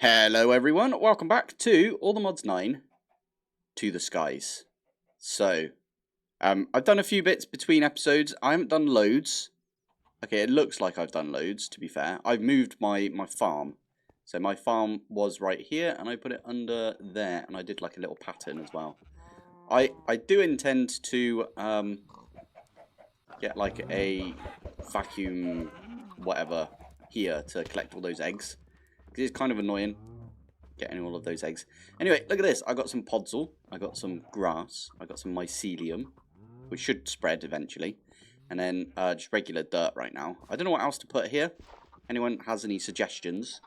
Hello everyone, welcome back to AllTheMods 9 to the skies. So, I've done a few bits between episodes. I haven't done loads. Okay, it looks like I've done loads, to be fair. I've moved my farm. So my farm was right here, and I put it under there, and I did like a little pattern as well. I do intend to get like a vacuum whatever here to collect all those eggs. Because it's kind of annoying getting all of those eggs. Anyway, look at this. I got some podzol. I got some grass. I got some mycelium, which should spread eventually. And then just regular dirt right now. I don't know what else to put here. Anyone has any suggestions?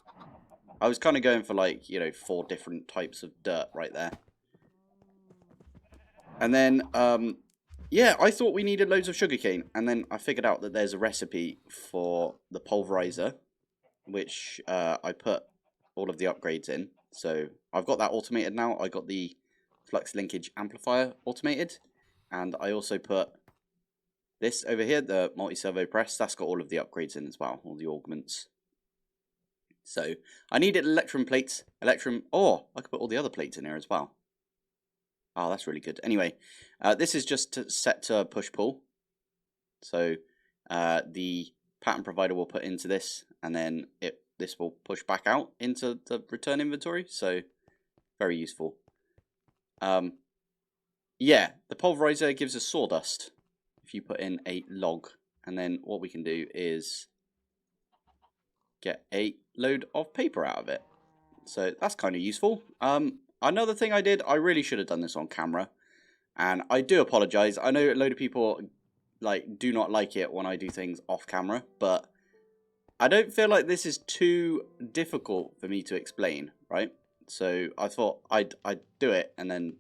I was kind of going for like, 4 different types of dirt right there. And then, yeah, I thought we needed loads of sugarcane. And then I figured out that there's a recipe for the pulverizer, which I put all of the upgrades in. So I've got that automated now. I got the flux linkage amplifier automated, and I also put this over here, the multi-servo press. That's got all of the upgrades in as well, all the augments. So I needed electrum plates. Oh, I could put all the other plates in here as well. Oh, that's really good. Anyway, this is just set to push-pull. So the pattern provider will put into this, and then this will push back out into the return inventory. So very useful. Yeah, the pulverizer gives us sawdust if you put in a log, and then what we can do is get a load of paper out of it. So that's kind of useful. Another thing I did, I really should have done this on camera, and I do apologize. I know a load of people do not like it when I do things off camera, but I don't feel like this is too difficult for me to explain, right? So I thought I'd do it and then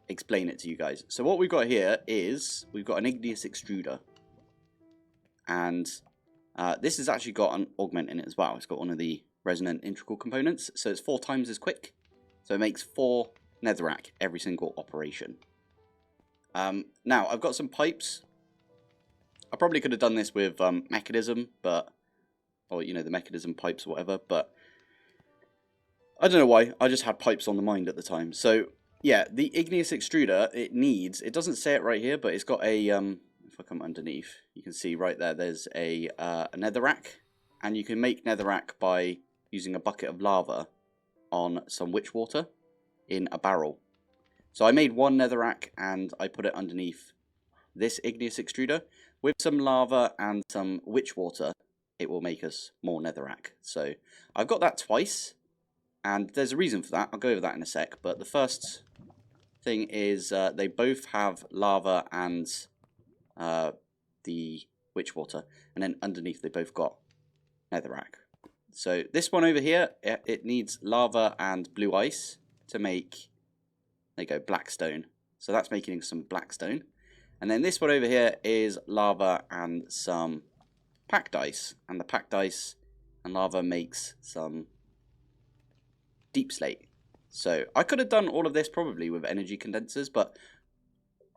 explain it to you guys. So what we've got here is we've got an igneous extruder, and this has actually got an augment in it as well. It's got one of the resonant integral components, so it's 4 times as quick. So it makes 4 netherrack every single operation. Now I've got some pipes. I probably could have done this with mechanism, but or the mechanism pipes or whatever, but I don't know why. I just had pipes on the mind at the time. So yeah, the igneous extruder, it doesn't say it right here, but it's got a if I come underneath, you can see right there, there's a netherrack, and you can make netherrack by using a bucket of lava on some witch water in a barrel. So I made 1 netherrack and I put it underneath this igneous extruder with some lava and some witch water. It will make us more netherrack. So I've got that twice, and there's a reason for that. I'll go over that in a sec. But the first thing is they both have lava and the witch water, and then underneath they both got netherrack. So this one over here, it needs lava and blue ice to make, there you go, blackstone. So that's making some blackstone. And then this one over here is lava and some packed ice, and the packed ice and lava makes some deep slate. So I could have done all of this probably with energy condensers, but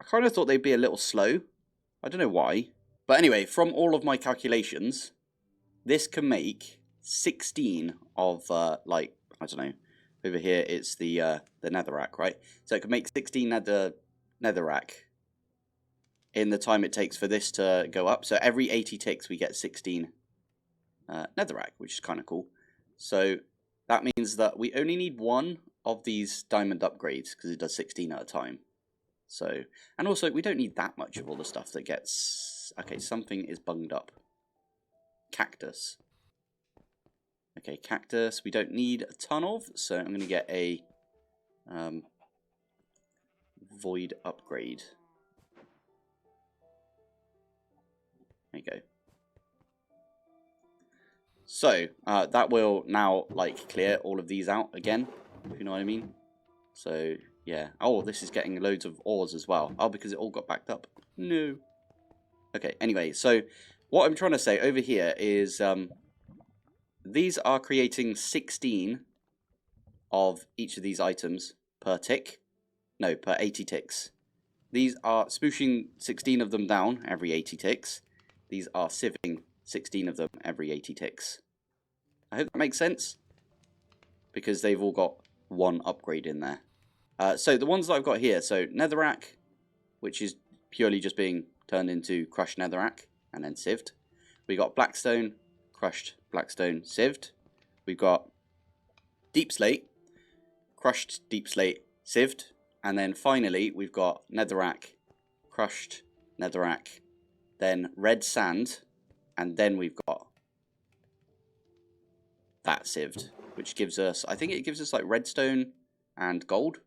I kind of thought they'd be a little slow. I don't know why. But anyway, from all of my calculations, this can make 16 of I don't know, over here it's the netherrack, right? So it can make 16 netherrack in the time it takes for this to go up. So every 80 ticks we get 16 netherrack, which is kind of cool. So that means that we only need 1 of these diamond upgrades because it does 16 at a time. So, and also we don't need that much of all the stuff that gets, okay, something is bunged up. Cactus. Okay, cactus we don't need a ton of, so I'm going to get a void upgrade. There you go. So that will now clear all of these out again, if you know what I mean. So yeah. Oh, this is getting loads of ores as well. Oh, because it all got backed up. No. Okay. Anyway, so what I'm trying to say over here is these are creating 16 of each of these items per tick. No, per 80 ticks. These are smooshing 16 of them down every 80 ticks. These are sieving 16 of them every 80 ticks. I hope that makes sense. because they've all got one upgrade in there. So the ones that I've got here, so netherrack, which is purely just being turned into crushed netherrack and then sieved. We got blackstone, crushed blackstone, sieved. We've got deep slate, crushed deep slate, sieved. And then finally, we've got netherrack, crushed netherrack, then red sand, and then we've got that sieved, which gives us, I think it gives us like redstone and gold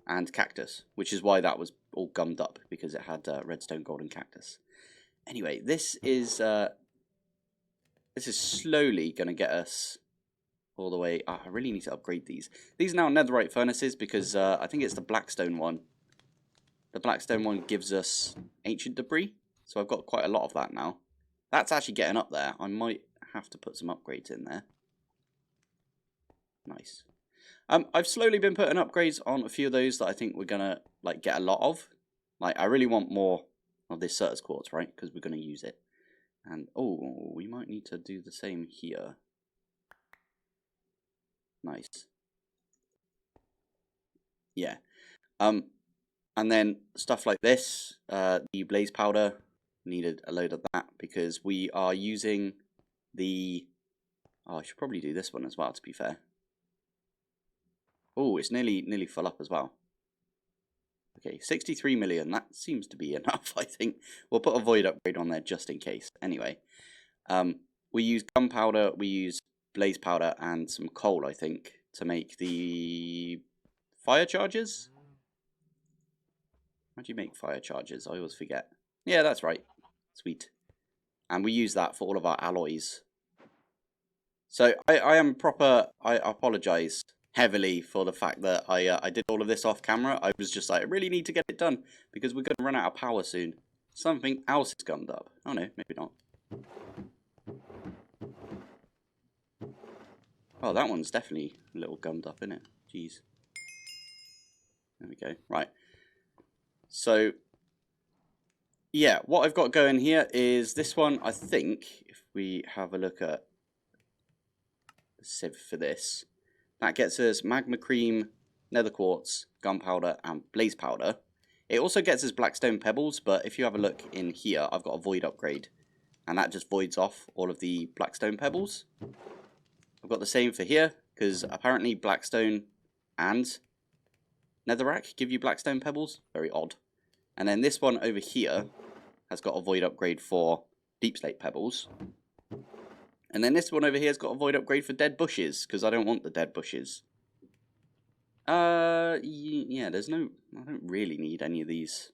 and cactus, which is why that was all gummed up, because it had redstone, gold, and cactus. Anyway, this is slowly going to get us all the way. Oh, I really need to upgrade these. These are now netherite furnaces because I think it's the blackstone one. The blackstone one gives us ancient debris, so I've got quite a lot of that now. That's actually getting up there. I might have to put some upgrades in there. Nice. I've slowly been putting upgrades on a few of those that I think we're gonna like get a lot of. Like I really want more of this Certus quartz, right? Because we're gonna use it. And oh, we might need to do the same here. Nice. Yeah. And then stuff like this, the blaze powder, needed a load of that because we are using the. Oh, I should probably do this one as well, to be fair. Oh, it's nearly full up as well. Okay, 63 million. That seems to be enough, I think. We'll put a void upgrade on there just in case. Anyway, we use gunpowder, we use blaze powder, and some coal, I think, to make the fire charges. How do you make fire charges? I always forget. Yeah, that's right. Sweet. And we use that for all of our alloys. So I am proper. I apologize heavily for the fact that I did all of this off camera. I was just like, I really need to get it done because we're going to run out of power soon. Something else is gummed up. Oh no, maybe not. Oh, that one's definitely a little gummed up, isn't it? Jeez. There we go. Right. So, yeah, what I've got going here is this one. I think if we have a look at the sieve for this, that gets us magma cream, nether quartz, gunpowder, and blaze powder. It also gets us blackstone pebbles, but if you have a look in here, I've got a void upgrade, and that just voids off all of the blackstone pebbles. I've got the same for here, because apparently blackstone and netherrack give you blackstone pebbles. Very odd. And then this one over here has got a void upgrade for deep slate pebbles. And then this one over here has got a void upgrade for dead bushes, because I don't want the dead bushes. Yeah, there's no... I don't really need any of these,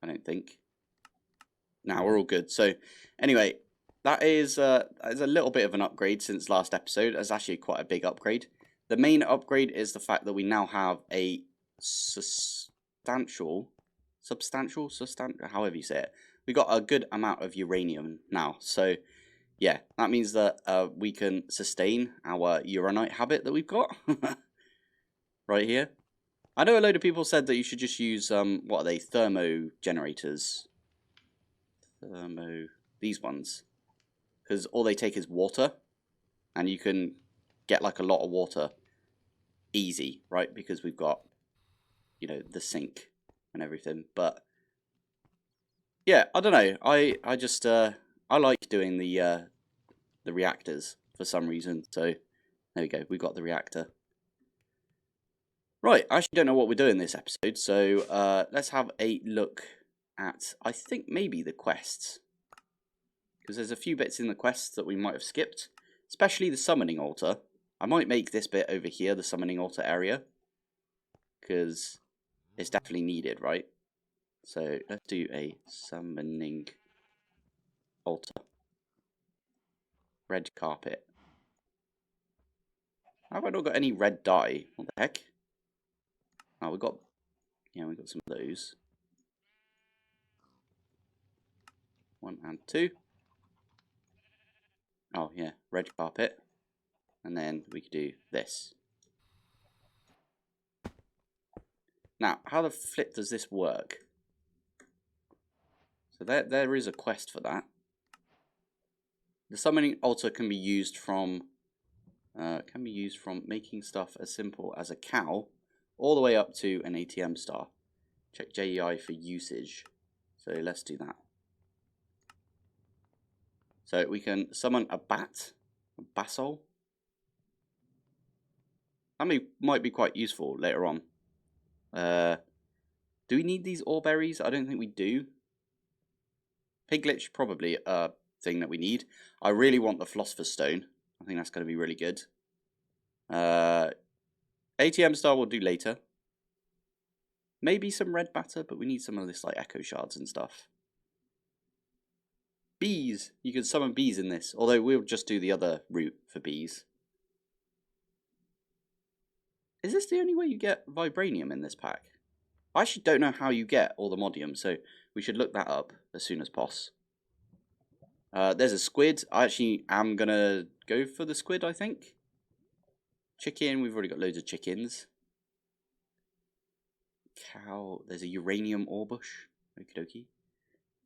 I don't think. Now we're all good. So, anyway, that is a little bit of an upgrade since last episode. It's actually quite a big upgrade. The main upgrade is the fact that we now have a substantial, however you say it. We got a good amount of uranium now. So, yeah, that means that we can sustain our uranite habit that we've got right here. I know a load of people said that you should just use, what are they, thermo generators. These ones. Because all they take is water, and you can get like a lot of water easy, right? Because we've got, you know, the sink and everything. But, yeah, I don't know. I just, I like doing the reactors for some reason. So, there we go. We've got the reactor. Right, I actually don't know what we're doing this episode, so let's have a look at, I think, maybe the quests. Because there's a few bits in the quests that we might have skipped, especially the summoning altar. I might make this bit over here the summoning altar area, because it's definitely needed, right? So let's do a summoning altar. Red carpet. Have I not got any red dye? What the heck? Oh, we got some of those. 1 and 2. Oh yeah, red carpet. And then we could do this. Now, how the flip does this work? So there is a quest for that. The summoning altar can be used from can be used from making stuff as simple as a cow all the way up to an ATM star. Check JEI for usage. So let's do that. So we can summon a bat, a basol. That might be quite useful later on. Do we need these ore berries? I don't think we do. Piglich, probably a thing that we need. I really want the philosopher's stone. I think that's going to be really good. ATM star we'll do later. Maybe some red batter, but we need some of this like echo shards and stuff. Bees. You can summon bees in this, although we'll just do the other route for bees. Is this the only way you get vibranium in this pack? I actually don't know how you get all the modium, so we should look that up as soon as possible. There's a squid. I actually am going to go for the squid, I think. Chicken. We've already got loads of chickens. Cow. There's a uranium ore bush. Okie dokie.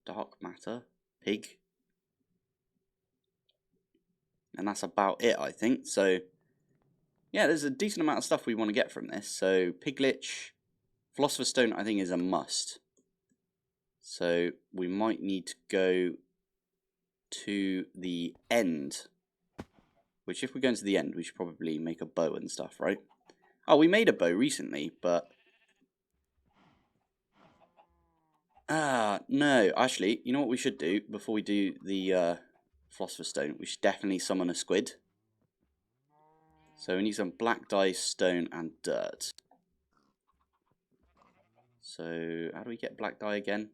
Dark matter. Pig. And that's about it, I think. So, yeah, there's a decent amount of stuff we want to get from this. So, Piglich. Philosopher's Stone, I think, is a must. So, we might need to go to the end. Which, if we go into the end, we should probably make a bow and stuff, right? Oh, we made a bow recently, but... no. Actually, you know what we should do before we do the Philosopher's Stone? We should definitely summon a squid. So we need some black dye, stone, and dirt. So, how do we get black dye again?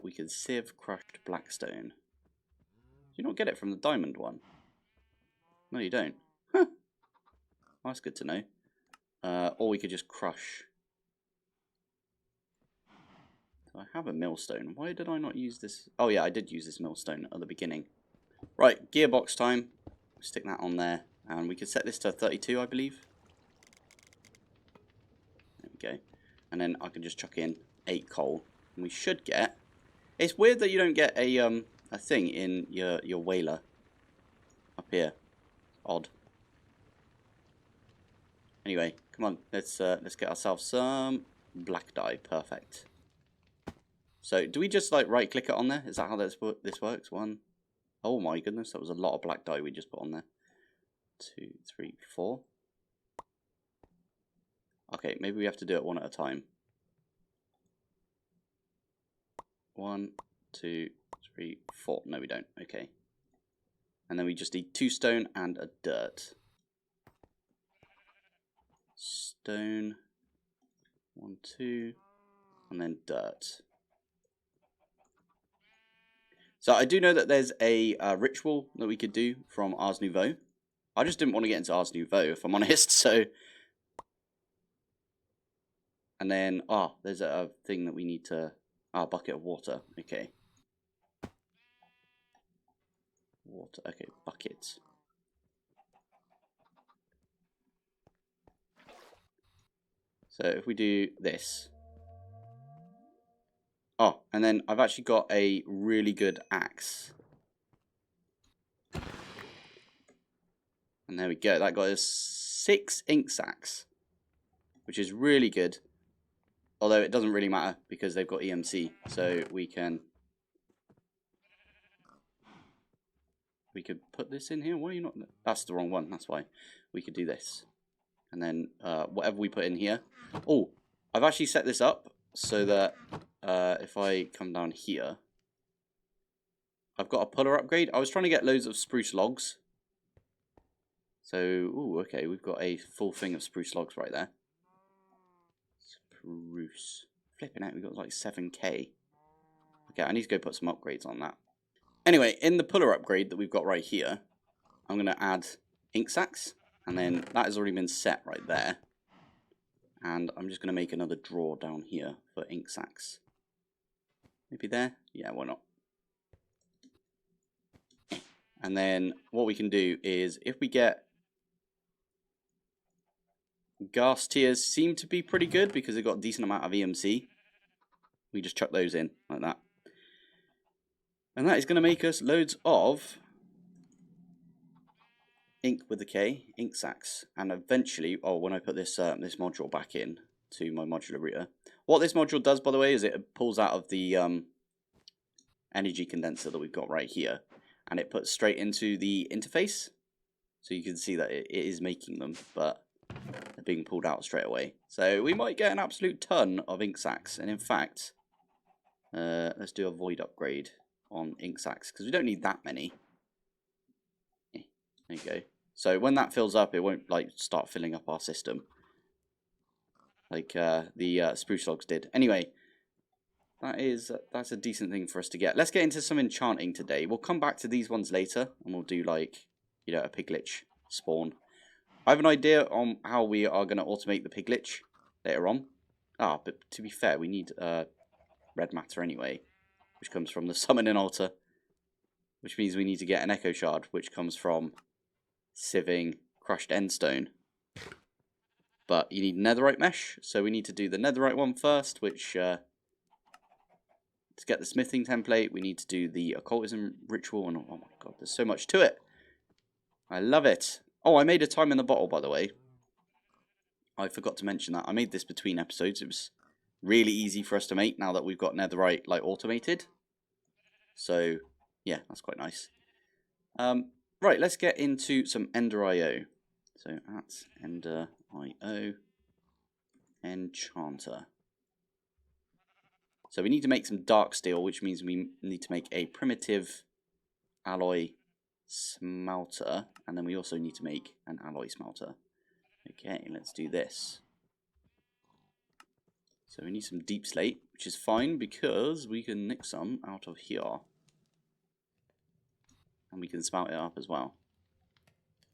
We can sieve crushed blackstone. Do you not get it from the diamond one? No, you don't. Huh. Well, that's good to know. Or we could just crush. So I have a millstone. Why did I not use this? Oh yeah, I did use this millstone at the beginning. Right, gearbox time. Stick that on there. And we could set this to 32, I believe. There we go. And then I can just chuck in 8 coal. And we should get... It's weird that you don't get a thing in your whaler. Up here. Odd. Anyway, come on. Let's get ourselves some black dye. Perfect. So, do we just like right click it on there? Is that how this works? One. Oh my goodness, that was a lot of black dye we just put on there. 2, 3, 4. Okay, maybe we have to do it one at a time. 1, 2, 3, 4. No, we don't. Okay. And then we just need 2 stone and a dirt. Stone. 1, 2. And then dirt. So I do know that there's a ritual that we could do from Ars Nouveau. I just didn't want to get into Ars Nouveau, if I'm honest, so... And then, there's a thing that we need to... bucket of water. Okay. Water. Okay, buckets. So if we do this. Oh, and then I've actually got a really good axe. And there we go. That got us 6 ink sacs, which is really good. Although it doesn't really matter because they've got EMC, so we could put this in here. Why are you not? That's the wrong one. That's why. We could do this, and then whatever we put in here. Oh, I've actually set this up so that if I come down here, I've got a puller upgrade. I was trying to get loads of spruce logs. So, ooh, okay, we've got a full thing of spruce logs right there. Spruce. Flipping out, we've got like 7k. Okay, I need to go put some upgrades on that. Anyway, in the puller upgrade that we've got right here, I'm going to add ink sacs. And then that has already been set right there. And I'm just going to make another drawer down here for ink sacs. Maybe there? Yeah, why not? And then what we can do is, if we get... Gas tiers seem to be pretty good because they've got a decent amount of EMC. We just chuck those in like that. And that is going to make us loads of ink with a K, ink sacs, and eventually, oh, when I put this this module back in to my modular router, what this module does, by the way, is it pulls out of the energy condenser that we've got right here, and it puts straight into the interface. So you can see that it is making them, but they're being pulled out straight away. So we might get an absolute ton of ink sacs, and in fact, let's do a void upgrade on ink sacs because we don't need that many. There you go. So when that fills up, it won't like start filling up our system like the spruce logs did. Anyway, that's a decent thing for us to get. Let's get into some enchanting today. We'll come back to these ones later, and we'll do like, you know, a piglich spawn. I have an idea on how we are going to automate the piglich later on. But to be fair, we need red matter anyway, which comes from the summoning altar, which means we need to get an echo shard, which comes from sieving crushed endstone. But you need netherite mesh, so we need to do the netherite one first, which to get the smithing template, we need to do the occultism ritual, and oh my god, there's so much to it. I love it. Oh, I made a time in the bottle, by the way. I forgot to mention that. I made this between episodes. It was really easy for us to make now that we've got netherite like automated. So yeah, that's quite nice. Right, let's get into some Ender.io. So that's Ender.io Enchanter. So we need to make some dark steel, which means we need to make a primitive alloy smelter, and then we also need to make an alloy smelter. Okay, let's do this. So we need some deep slate, which is fine because we can nick some out of here. And we can smelt it up as well.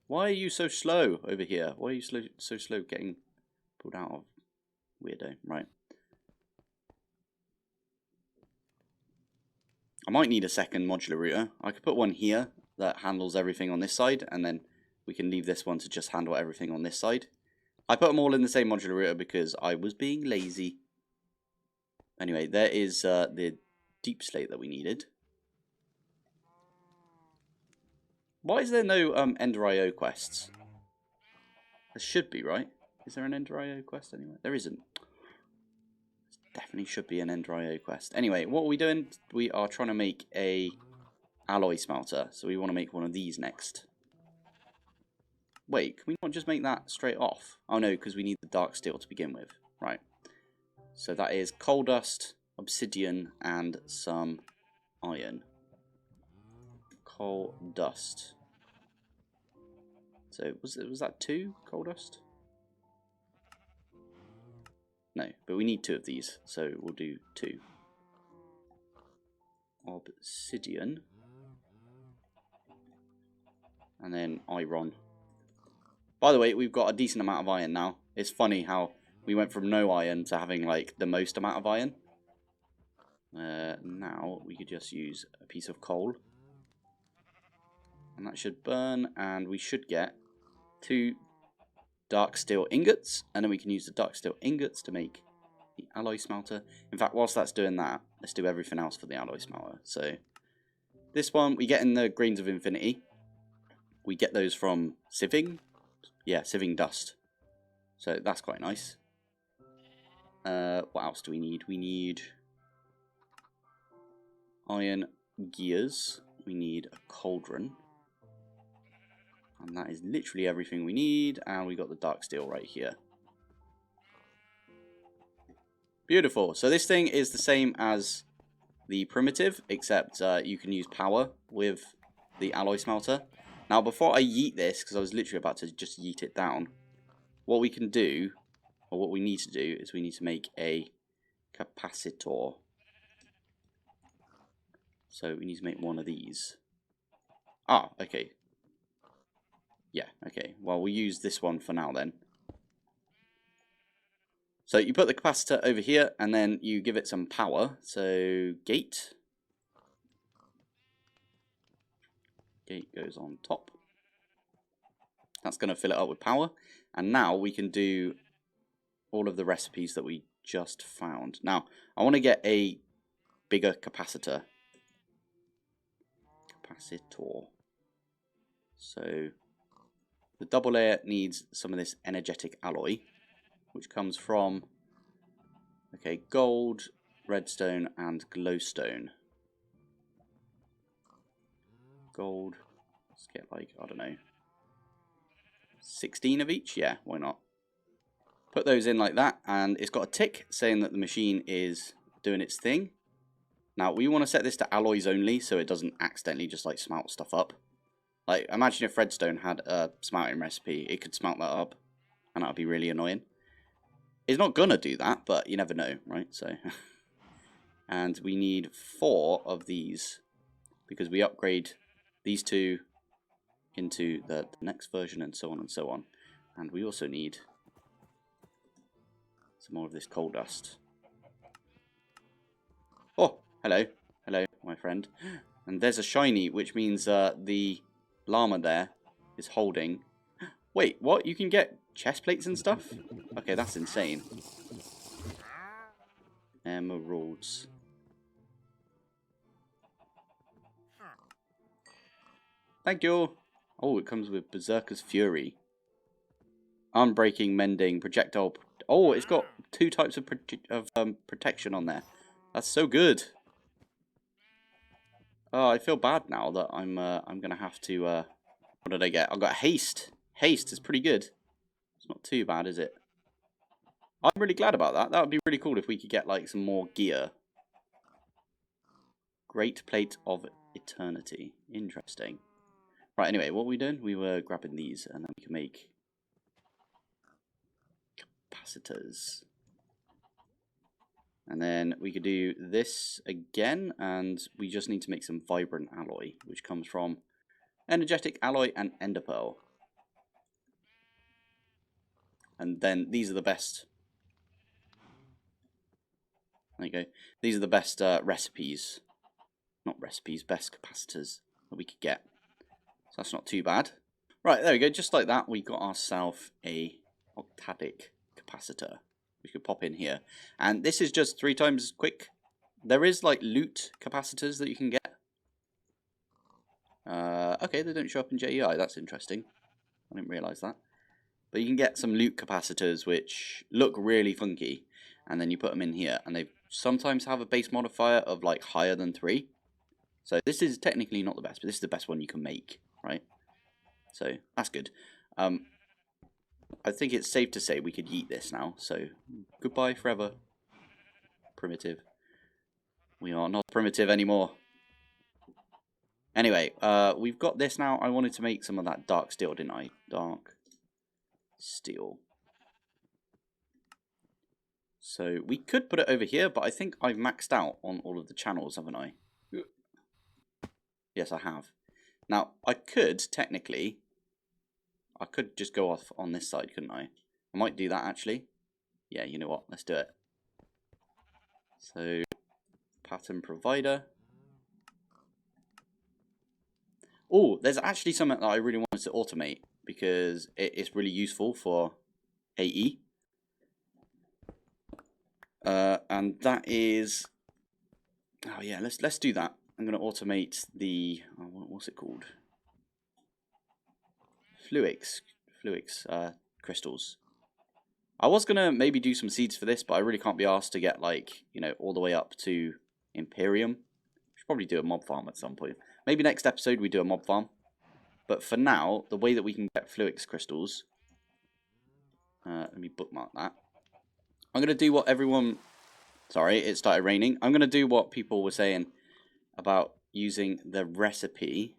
Why are you so slow over here? Why are you so slow getting pulled out of? Weirdo, right. I might need a second modular router. I could put one here that handles everything on this side, and then we can leave this one to just handle everything on this side. I put them all in the same modular router because I was being lazy. Anyway, there is the deep slate that we needed. Why is there no Ender.io quests? There should be, right? Is there an Ender.io quest anywhere? There isn't. Definitely should be an Ender.io quest. Anyway, what are we doing? We are trying to make a alloy smelter. So we want to make one of these next. Wait, can we not just make that straight off? Oh no, because we need the dark steel to begin with. Right. So that is coal dust, obsidian, and some iron. Coal dust. So was that 2 coal dust? No, but we need 2 of these, so we'll do 2. Obsidian. And then iron. By the way, we've got a decent amount of iron now. It's funny how we went from no iron to having like the most amount of iron. Now we could just use a piece of coal. And that should burn, and we should get 2 dark steel ingots, and then we can use the dark steel ingots to make the alloy smelter. In fact, whilst that's doing that, let's do everything else for the alloy smelter. So this one we get in the grains of infinity. We get those from sieving. Yeah, sieving dust. So that's quite nice. What else do we need? We need iron gears. We need a cauldron. And that is literally everything we need. And we got the dark steel right here. Beautiful. So this thing is the same as the primitive, except you can use power with the alloy smelter. Now, before I yeet this, because I was literally about to just yeet it down, what we can do, or what we need to do, is we need to make a capacitor. So we need to make one of these. Ah, okay. Yeah, okay. Well, we'll use this one for now then. So you put the capacitor over here, and then you give it some power. So gate. Gate goes on top. That's going to fill it up with power. And now we can do all of the recipes that we just found. Now, I want to get a bigger capacitor. Capacitor. So The double layer needs some of this energetic alloy, which comes from, okay, gold, redstone, and glowstone. Gold, let's get like, I don't know, 16 of each? Yeah, why not? Put those in like that, and it's got a tick saying that the machine is doing its thing. Now, we want to set this to alloys only, so it doesn't accidentally just like smelt stuff up. Like, imagine if redstone had a smelting recipe, it could smelt that up, and that would be really annoying. It's not gonna do that, but you never know, right? So, and we need 4 of these, because we upgrade these 2 into the next version, and so on and so on. And we also need some more of this coal dust. Oh, hello. Hello, my friend. And there's a shiny, which means the llama there is holding... Wait, what? You can get chest plates and stuff? Okay, that's insane. Emeralds. Thank you. Oh, it comes with Berserker's Fury. Unbreaking, mending, projectile... Oh, it's got 2 types of protection on there. That's so good. Oh, I feel bad now that I'm gonna have to. What did I get? I got haste. Haste is pretty good. It's not too bad, is it? I'm really glad about that. That would be really cool if we could get like some more gear. Great Plate of Eternity. Interesting. Right. Anyway, what were we doing? We were grabbing these, and then we can make capacitors. And then we could do this again, and we just need to make some vibrant alloy, which comes from energetic alloy and ender pearl. And then these are the best. There you go. These are the best recipes. Not recipes, best capacitors that we could get. So that's not too bad. Right, there we go. Just like that, we got ourselves a octadic capacitor. We could pop in here. And this is just 3 times quick. There is like loot capacitors that you can get. Okay, they don't show up in JEI. That's interesting. I didn't realise that. But you can get some loot capacitors which look really funky. And then you put them in here. And they sometimes have a base modifier of like higher than 3. So this is technically not the best, but this is the best one you can make, right? So that's good. I think it's safe to say we could yeet this now. So goodbye forever, primitive. We are not primitive anymore. Anyway, we've got this now. I wanted to make some of that dark steel, didn't I? Dark steel. So we could put it over here, but I think I've maxed out on all of the channels, haven't I? Yes, I have. Now, I could, technically, I could just go off on this side, couldn't I? I might do that, actually. Yeah, you know what? Let's do it. So, pattern provider. Oh, there's actually something that I really wanted to automate because it's really useful for AE. And that is... Oh, yeah, let's do that. I'm going to automate the... Oh, what's it called? Fluix crystals. I was going to maybe do some seeds for this, but I really can't be asked to get, like, you know, all the way up to Imperium. Should probably do a mob farm at some point. Maybe next episode we do a mob farm. But for now, the way that we can get fluix crystals... let me bookmark that. I'm going to do what everyone... Sorry, it started raining. I'm going to do what people were saying about using the recipe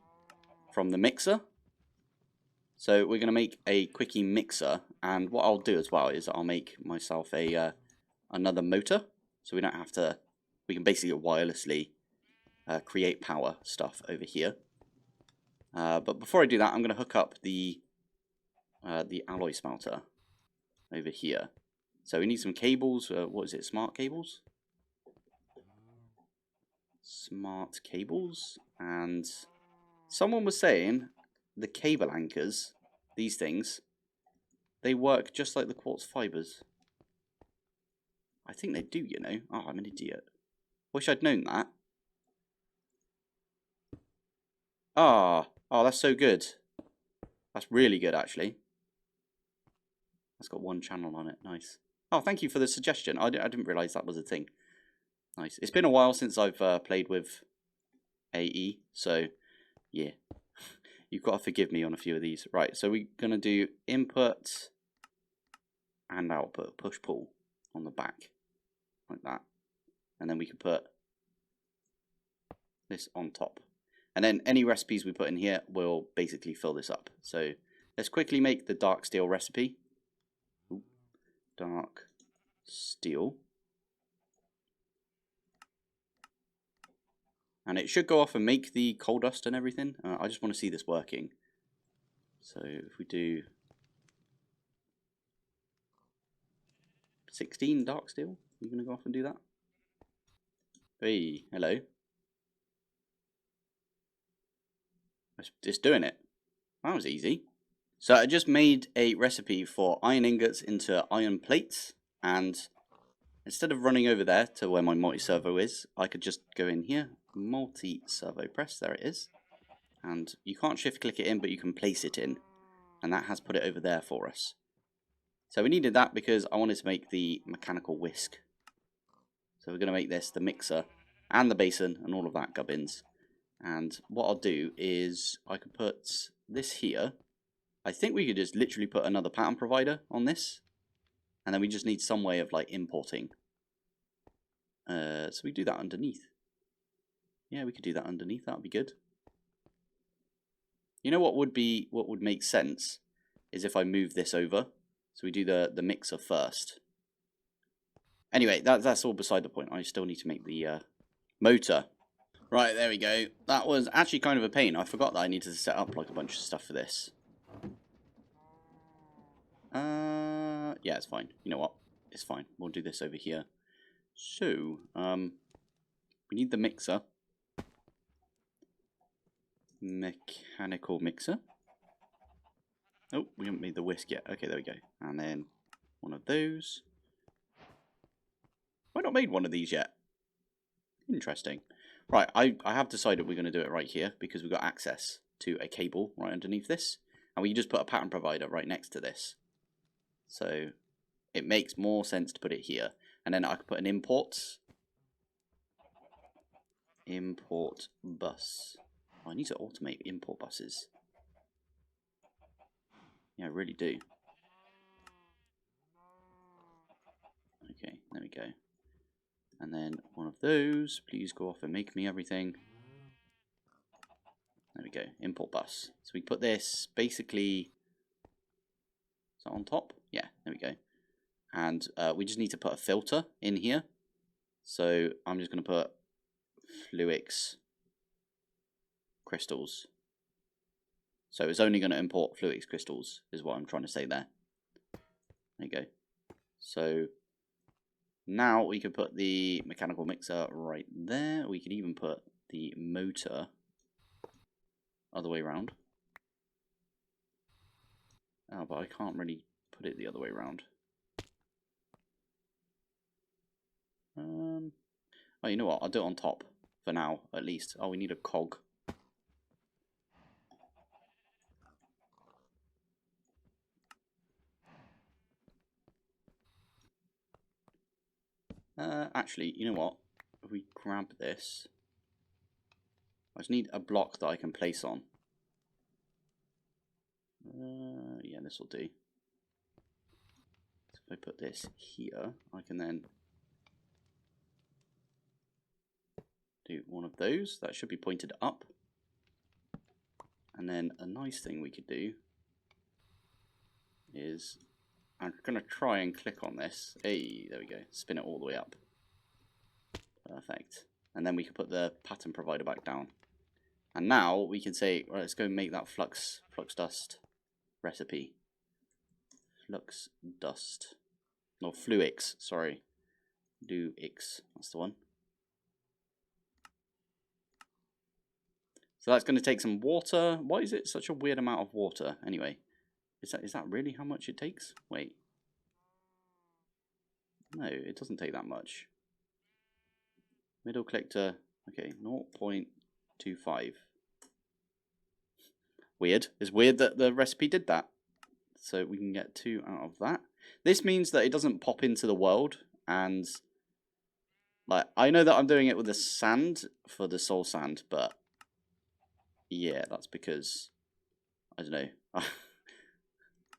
from the mixer. So we're going to make a quickie mixer, and what I'll do as well is I'll make myself a another motor, so we don't have to. We can basically wirelessly create power stuff over here. But before I do that, I'm going to hook up the alloy smelter over here. So we need some cables. What is it? Smart cables. Smart cables, and someone was saying the cable anchors, these things, they work just like the quartz fibers. I think they do, you know. Oh, I'm an idiot. Wish I'd known that. Ah, oh, that's so good. That's really good, actually. That's got one channel on it. Nice. Oh, thank you for the suggestion. I didn't realise that was a thing. Nice. It's been a while since I've played with AE, so yeah. You've got to forgive me on a few of these. Right, so we're going to do input and output, push-pull on the back, like that. And then we can put this on top. And then any recipes we put in here will basically fill this up. So let's quickly make the dark steel recipe. Ooh, dark steel. And it should go off and make the coal dust and everything. I just want to see this working. So if we do 16 dark steel, you're going to go off and do that? Hey, hello. It's doing it. That was easy. So I just made a recipe for iron ingots into iron plates. And instead of running over there to where my multi-servo is, I could just go in here, multi-servo press, there it is. And you can't shift click it in, but you can place it in. And that has put it over there for us. So we needed that because I wanted to make the mechanical whisk. So we're going to make this the mixer and the basin and all of that gubbins. And what I'll do is I could put this here. I think we could just literally put another pattern provider on this. And then we just need some way of like importing. So we do that underneath. Yeah, we could do that underneath. That would be good. You know what would make sense is if I move this over. So we do the mixer first. Anyway, that's all beside the point. I still need to make the motor. Right, there we go. That was actually kind of a pain. I forgot that I needed to set up like a bunch of stuff for this. Yeah, it's fine. You know what? It's fine. We'll do this over here. So, we need the mixer. Mechanical mixer. Oh, we haven't made the whisk yet. Okay, there we go. And then one of those. I've not made one of these yet. Interesting. Right, I have decided we're going to do it right here because we've got access to a cable right underneath this. And we can just put a pattern provider right next to this. So it makes more sense to put it here. And then I could put an import bus. Oh, I need to automate import buses. Yeah, I really do. Okay, there we go. And then one of those. Please go off and make me everything. There we go. Import bus. So we put this basically. Is that on top? Yeah, there we go. And we just need to put a filter in here. So I'm just going to put fluix crystals. So it's only going to import fluix crystals, is what I'm trying to say there. There you go. So now we can put the mechanical mixer right there. We could even put the motor other way around. Oh, but I can't really put it the other way around. Oh, you know what? I'll do it on top for now, at least. Oh, we need a cog. Actually, you know what? If we grab this, I just need a block that I can place on. Yeah, this will do. So if I put this here, I can then do one of those. That should be pointed up. And then a nice thing we could do is, I'm going to try and click on this. Hey, there we go. Spin it all the way up. Perfect. And then we can put the pattern provider back down. And now we can say, right, let's go make that flux dust recipe. Flux dust. No, fluix, sorry. Fluix, that's the one. So that's going to take some water. Why is it such a weird amount of water? Anyway, is that really how much it takes? Wait. No, it doesn't take that much. Middle click to, okay, 0.25. weird. It's weird that the recipe did that. So we can get 2 out of that. This means that it doesn't pop into the world, and like I know that I'm doing it with the sand for the soul sand, but yeah, that's because I don't know.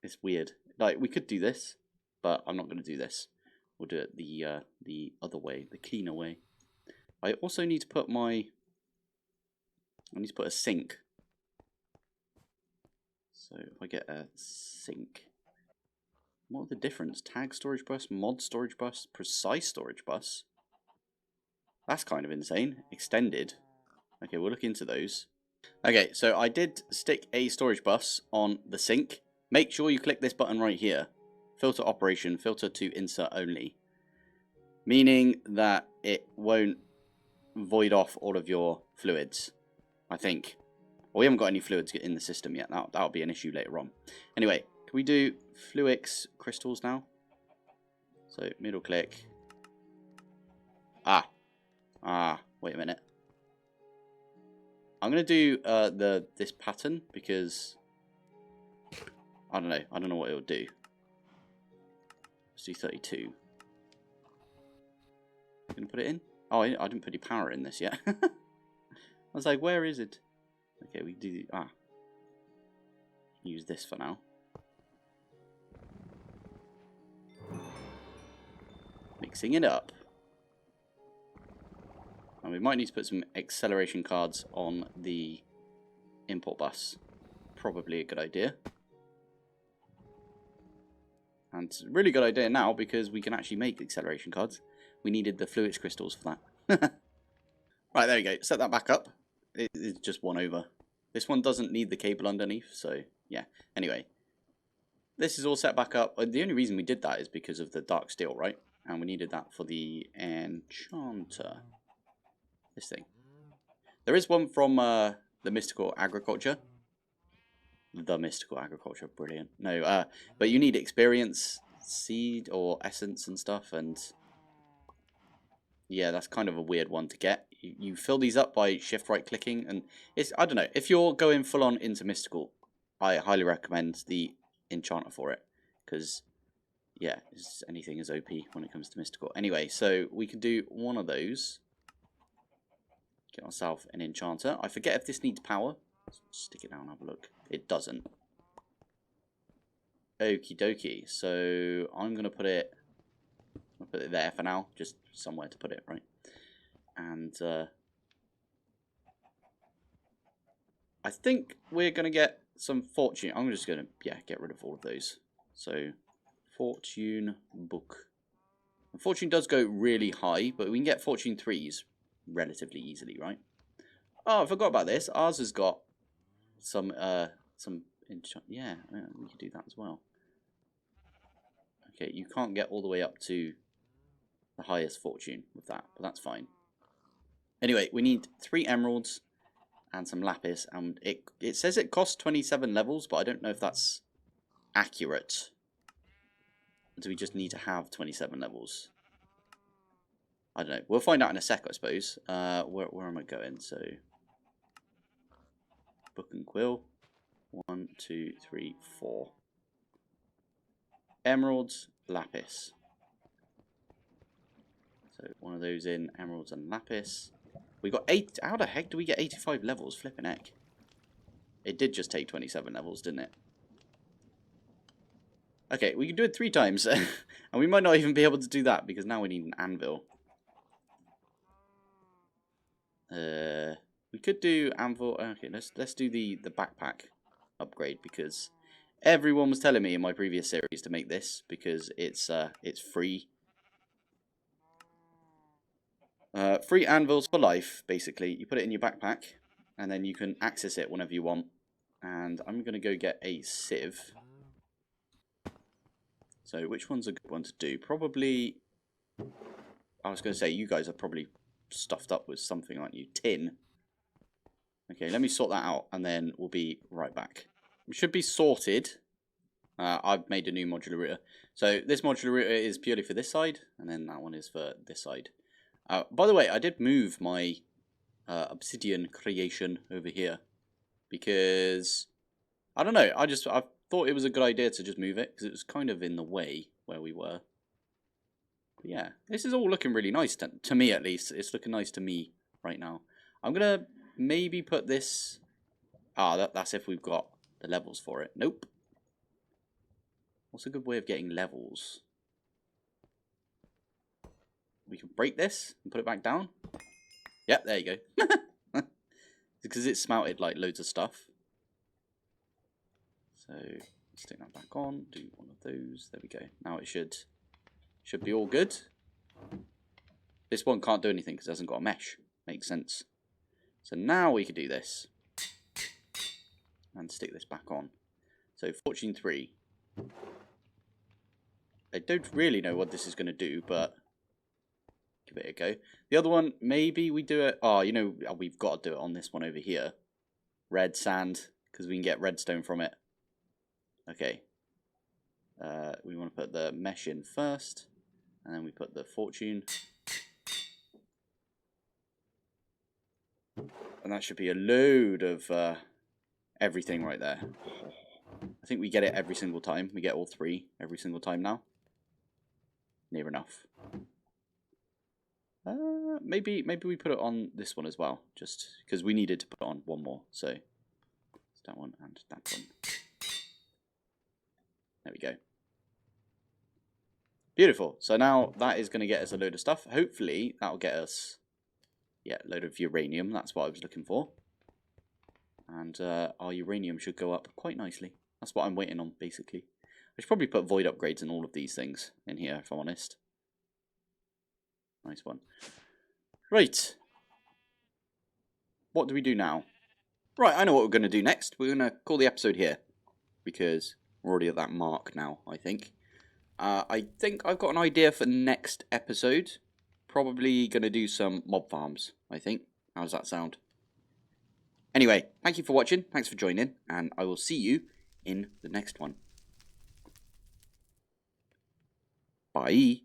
It's weird. Like we could do this, but I'm not going to do this. We'll do it the other way, the cleaner way. I also need to put I need to put a sink. So if I get a sink, what are the difference? Tag storage bus, mod storage bus, precise storage bus. That's kind of insane. Extended. Okay, we'll look into those. Okay, so I did stick a storage bus on the sink. Make sure you click this button right here. Filter operation, filter to insert only. Meaning that it won't void off all of your fluids, I think. Well, we haven't got any fluids in the system yet. That'll be an issue later on. Anyway, can we do fluix crystals now? So middle click. Wait a minute. I'm gonna do this pattern because I don't know what it'll do. Let's do 32. Gonna put it in? Oh, I didn't put any power in this yet. I was like, where is it? Okay, we do use this for now. Mixing it up. And we might need to put some acceleration cards on the import bus. Probably a good idea. And it's a really good idea now because we can actually make acceleration cards. We needed the fluix crystals for that. Right, there we go. Set that back up. It's just one over. This one doesn't need the cable underneath, so yeah. Anyway, this is all set back up. The only reason we did that is because of the dark steel, right? And we needed that for the enchanter. This thing. There is one from the mystical agriculture. The mystical agriculture, brilliant. No, but you need experience, seed or essence and stuff, and yeah, that's kind of a weird one to get. You fill these up by shift right clicking, and it's, I don't know, if you're going full on into mystical, I highly recommend the enchanter for it, because yeah, anything is OP when it comes to mystical. Anyway, so we can do one of those. Get ourselves an enchanter. I forget if this needs power. Let's stick it down and have a look. It doesn't. Okie dokie. So I'm gonna put it there for now, just somewhere to put it, right? And I think we're gonna get some fortune. I'm just gonna get rid of all of those. So fortune book. And fortune does go really high, but we can get fortune 3s relatively easily, right? Oh, I forgot about this. Ours has got some yeah, we could do that as well. Okay, you can't get all the way up to the highest fortune with that, but that's fine. Anyway, we need 3 emeralds and some lapis, and it says it costs 27 levels, but I don't know if that's accurate. Do we just need to have 27 levels? I don't know. We'll find out in a sec, I suppose. Where am I going? So, book and quill. 1, 2, 3, 4. Emeralds, lapis. So one of those in emeralds and lapis. We got 8. How the heck do we get 85 levels? Flipping heck. It did just take 27 levels, didn't it? Okay, we can do it 3 times. And we might not even be able to do that because now we need an anvil. We could do anvil. Okay, let's do the backpack upgrade because everyone was telling me in my previous series to make this because it's free. Free anvils for life, basically. You put it in your backpack, and then you can access it whenever you want. And I'm going to go get a sieve. So which one's a good one to do? Probably, I was going to say, you guys are probably stuffed up with something, aren't you? Tin. Okay, let me sort that out, and then we'll be right back. It should be sorted. I've made a new modular router. So this modular router is purely for this side, and then that one is for this side. By the way, I did move my obsidian creation over here because I don't know. I thought it was a good idea to just move it because it was kind of in the way where we were. But yeah, this is all looking really nice to me at least. It's looking nice to me right now. I'm gonna maybe put this. That's if we've got the levels for it. Nope. What's a good way of getting levels? We can break this and put it back down. Yep, there you go. Because it's smelted like loads of stuff. So stick that back on. Do one of those. There we go. Now it should be all good. This one can't do anything because it hasn't got a mesh. Makes sense. So now we can do this and stick this back on. So Fortune 3. I don't really know what this is going to do, but give it a go. The other one, maybe we do it. Oh, you know, we've got to do it on this one over here. Red sand, because we can get redstone from it. Okay. We want to put the mesh in first, and then we put the fortune. And that should be a load of everything right there. I think we get it every single time. We get all 3 every single time now. Near enough. Maybe we put it on this one as well, just because we needed to put on one more. So it's that one and that one. There we go. Beautiful. So now that is going to get us a load of stuff. Hopefully that'll get us, yeah, a load of uranium. That's what I was looking for. And our uranium should go up quite nicely. That's what I'm waiting on, basically. I should probably put void upgrades in all of these things in here, if I'm honest. Nice one. Right. What do we do now? Right, I know what we're going to do next. We're going to call the episode here. Because we're already at that mark now, I think. I think I've got an idea for next episode. Probably going to do some mob farms, I think. How does that sound? Anyway, thank you for watching. Thanks for joining. And I will see you in the next one. Bye.